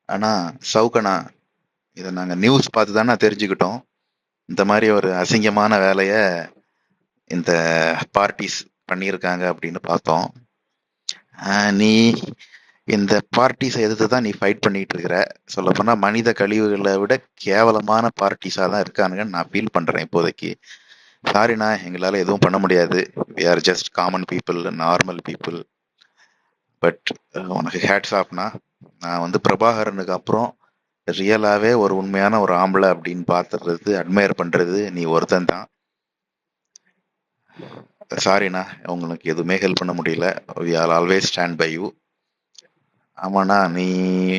ஆனா சவுக்கண்ணா, இதை நாங்க நியூஸ் பார்த்து தானே தெரிஞ்சுக்கிட்டோம். இந்த மாதிரி ஒரு அசிங்கமான வேலைய இந்த பார்ட்டிஸ் பண்ணியிருக்காங்க அப்படின்னு பார்த்தோம். நீ இந்த பார்ட்டிஸை எதிர்த்து தான் நீ ஃபைட் பண்ணிட்டு இருக்கிற. சொல்ல போனா மனித கழிவுகளை விட கேவலமான பார்ட்டிஸா தான் இருக்கானுங்கன்னு நான் ஃபீல் பண்றேன் இப்போதைக்கு. சாரிண்ணா, எங்களால எதுவும் பண்ண முடியாது. We are just common people, normal people. But உனக்கு ஹேட்ஸ் ஆஃப்னா. நான் வந்து பிரபாகரனுக்கு அப்புறம் ரியலாவே ஒரு உண்மையான ஒரு ஆம்பளை அப்படின்னு பார்த்துறது, அட்மையர் பண்றது நீ ஒருத்தன் தான். சாரிண்ணா, உங்களுக்கு எதுவுமே ஹெல்ப் பண்ண முடியல. We are always stand by you. ஆமாண்ணா, நீ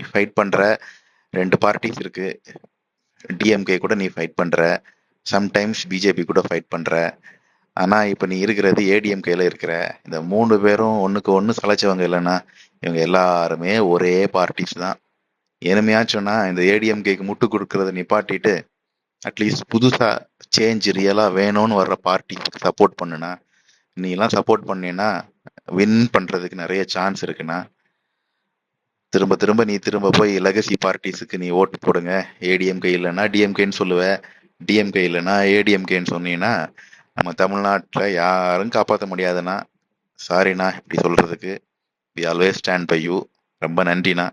ஃபைட் பண்ற 2 பார்ட்டிஸ் இருக்கு. டிஎம்கே கூட நீ ஃபைட் பண்ற, சம்டைம்ஸ் பிஜேபி கூட ஃபைட் பண்ற. ஆனா இப்ப நீ இருக்கிறது ஏடிஎம்கேல இருக்கிற. இந்த 3 பேரும் ஒண்ணுக்கு ஒண்ணு சளைச்சவங்க இல்லைன்னா, இவங்க எல்லாருமே ஒரே பார்ட்டிஸ் தான். இனிமையாச்சும்னா இந்த ஏடிஎம்கேக்கு முட்டு கொடுக்கறத நிப்பாட்டிட்டு அட்லீஸ்ட் புதுசா சேஞ்ச் ரியலா வேணும்னு வர்ற பார்ட்டிக்கு சப்போர்ட் பண்ணுனா. நீ எல்லாம் சப்போர்ட் பண்ணீன்னா வின் பண்றதுக்கு நிறைய சான்ஸ் இருக்குண்ணா. திரும்ப திரும்ப நீ திரும்ப போய் லெகசி பார்ட்டிஸுக்கு நீ ஓட்டு போடுங்க, ஏடிஎம்கே இல்லைன்னா டிஎம்கேன்னு சொல்லுவ, டிஎம்கே இல்லைன்னா ஏடிஎம்கேன்னு சொன்னீங்கன்னா நம்ம தமிழ்நாட்டில் யாரும் காப்பாற்ற முடியாதுண்ணா. சாரிண்ணா இப்படி சொல்றதுக்கு. We always stand by you. ரொம்ப நன்றிண்ணா.